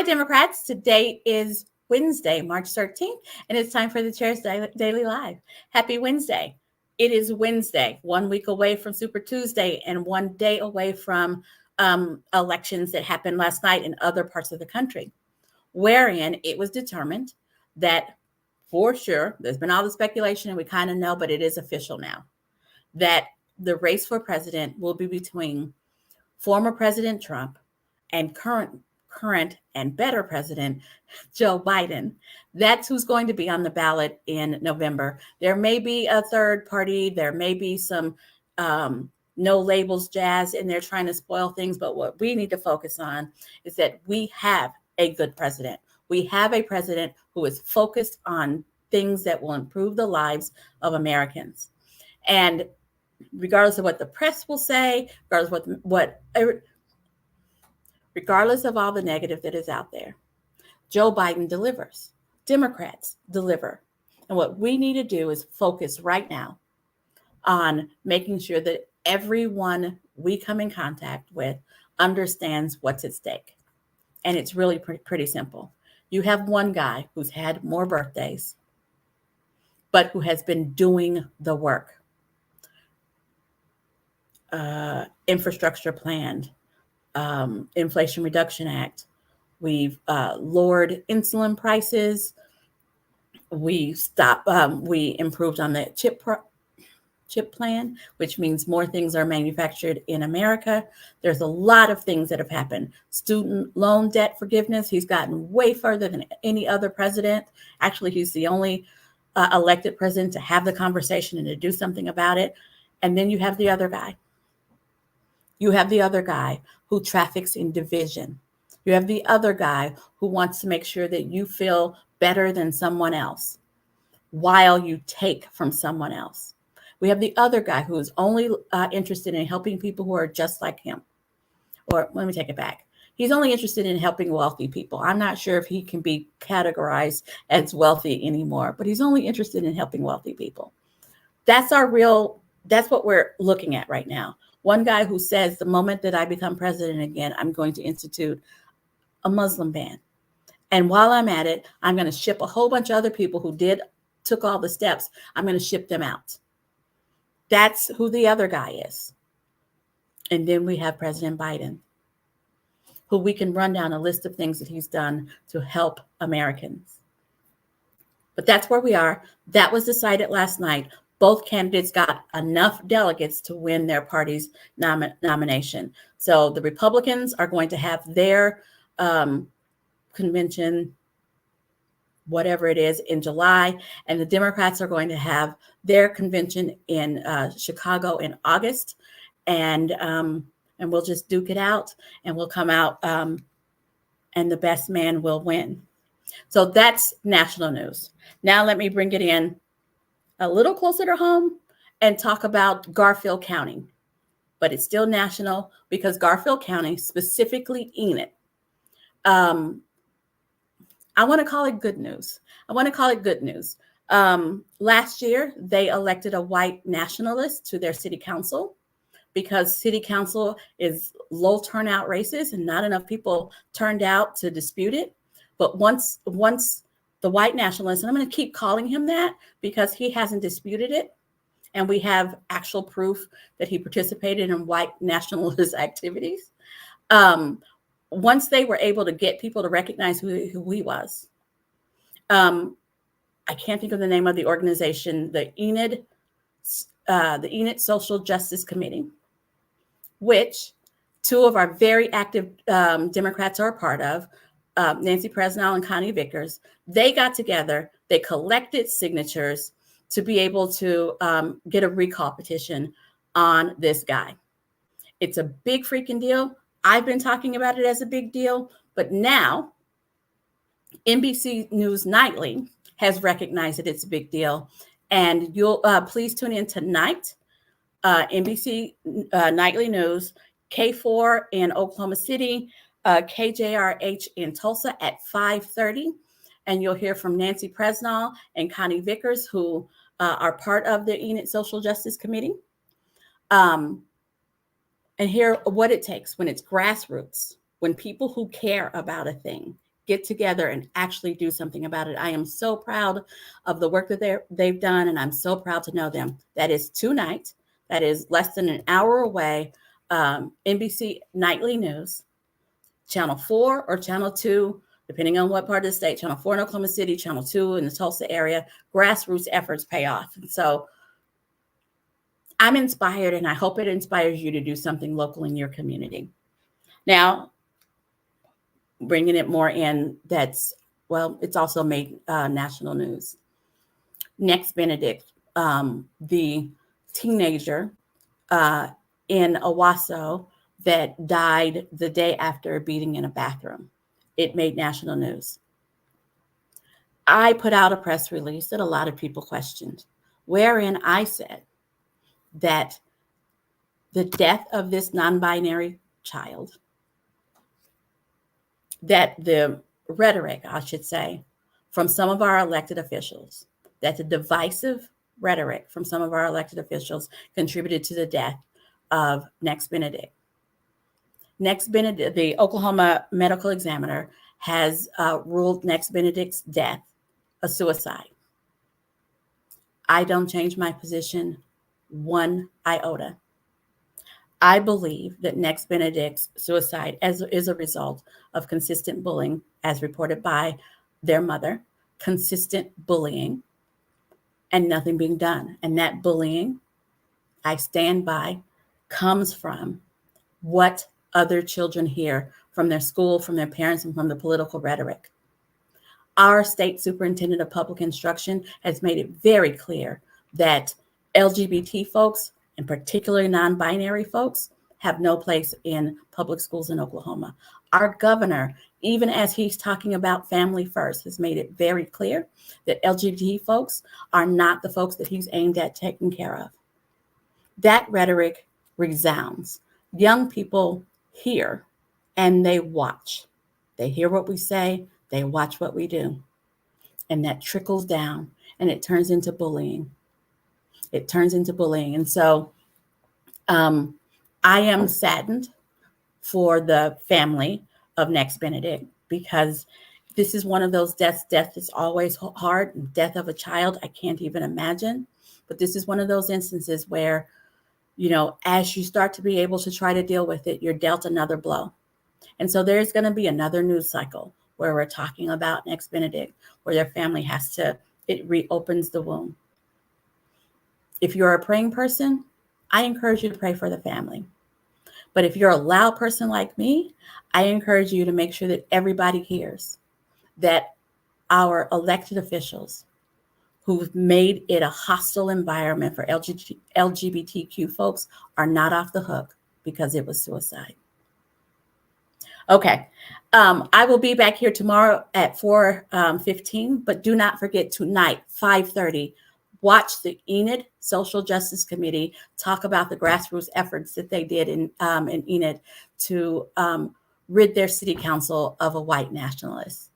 Hi, Democrats. Today is Wednesday, March 13th, and it's time for the Chair's Daily Live. Happy Wednesday. It is Wednesday, 1 week away from Super Tuesday and 1 day away from elections that happened last night in other parts of the country, wherein it was determined that for sure, there's been all the speculation and we kind of know, but it is official now, that the race for president will be between former President Trump and current and better President Joe Biden. That's who's going to be on the ballot in November. There may be a third party. There may be some no labels jazz in there trying to spoil things. But what we need to focus on is that we have a good president. We have a president who is focused on things that will improve the lives of Americans. And regardless of what the press will say, regardless of all the negative that is out there, Joe Biden delivers. Democrats deliver. And what we need to do is focus right now on making sure that everyone we come in contact with understands what's at stake. And it's really pretty simple. You have one guy who's had more birthdays, but who has been doing the work. Infrastructure plan, Inflation Reduction Act. We've lowered insulin prices. We improved on the chip plan, which means more things are manufactured in America. There's a lot of things that have happened. Student loan debt forgiveness. He's gotten way further than any other president. Actually, he's the only elected president to have the conversation and to do something about it. And then you have the other guy. You have the other guy who traffics in division. You have the other guy who wants to make sure that you feel better than someone else while you take from someone else. We have the other guy who is only interested in helping people who are just like him. Or let me take it back. He's only interested in helping wealthy people. I'm not sure if he can be categorized as wealthy anymore, but he's only interested in helping wealthy people. That's what we're looking at right now. One guy who says the moment that I become president again, I'm going to institute a Muslim ban. And while I'm at it, I'm going to ship a whole bunch of other people who took all the steps. I'm going to ship them out. That's who the other guy is. And then we have President Biden, who we can run down a list of things that he's done to help Americans. But that's where we are. That was decided last night. Both candidates got enough delegates to win their party's nomination. So the Republicans are going to have their convention, whatever it is, in July, and the Democrats are going to have their convention in Chicago in August, and we'll just duke it out, and we'll come out, and the best man will win. So that's national news. Now let me bring it in a little closer to home and talk about Garfield County, but it's still national because Garfield County, specifically Enid, I want to call it good news. Last year, they elected a white nationalist to their city council because city council is low turnout races and not enough people turned out to dispute it. But once the white nationalist, and I'm going to keep calling him that because he hasn't disputed it, and we have actual proof that he participated in white nationalist activities. Once they were able to get people to recognize who he was, I can't think of the name of the organization, the Enid Social Justice Committee, which two of our very active Democrats are a part of, Nancy Presnell and Connie Vickers. They got together, they collected signatures to be able to get a recall petition on this guy. It's a big freaking deal. I've been talking about it as a big deal, but now NBC News Nightly has recognized that it's a big deal. And you'll please tune in tonight, NBC Nightly News, K4 in Oklahoma City, KJRH in Tulsa at 5:30. And you'll hear from Nancy Presnell and Connie Vickers, who are part of the Enid Social Justice Committee. And hear what it takes when it's grassroots, when people who care about a thing get together and actually do something about it. I am so proud of the work that they've done, and I'm so proud to know them. That is tonight. That is less than an hour away. NBC Nightly News, Channel 4 or Channel 2, depending on what part of the state, Channel 4 in Oklahoma City, Channel 2 in the Tulsa area. Grassroots efforts pay off. And so I'm inspired, and I hope it inspires you to do something local in your community. Now, bringing it more in, it's also made national news. Next Benedict, the teenager in Owasso that died the day after a beating in a bathroom. It made national news. I put out a press release that a lot of people questioned, wherein I said that the death of this non-binary child, that the rhetoric, I should say, from some of our elected officials, that the divisive rhetoric from some of our elected officials contributed to the death of Next Benedict. Next Benedict, the Oklahoma medical examiner has ruled Next Benedict's death a suicide. I don't change my position one iota. I believe that Next Benedict's suicide is a result of consistent bullying, as reported by their mother, consistent bullying, and nothing being done. And that bullying, I stand by, comes from what other children hear from their school, from their parents, and from the political rhetoric. Our state superintendent of public instruction has made it very clear that LGBT folks, and particularly non-binary folks, have no place in public schools in Oklahoma. Our governor, even as he's talking about family first, has made it very clear that LGBT folks are not the folks that he's aimed at taking care of. That rhetoric resounds. Young people hear and they watch. They hear what we say, they watch what we do. And that trickles down and it turns into bullying. It turns into bullying. And so I am saddened for the family of Next Benedict, because this is one of those deaths. Death is always hard. Death of a child, I can't even imagine. But this is one of those instances where, as you start to be able to try to deal with it, you're dealt another blow. And so there's going to be another news cycle where we're talking about Next Benedict, where their family it reopens the wound. If you're a praying person, I encourage you to pray for the family. But if you're a loud person like me, I encourage you to make sure that everybody hears that our elected officials who've made it a hostile environment for LGBTQ folks are not off the hook because it was suicide. Okay. I will be back here tomorrow at 4:15, but do not forget tonight, 5:30, watch the Enid Social Justice Committee talk about the grassroots efforts that they did in Enid to rid their city council of a white nationalist.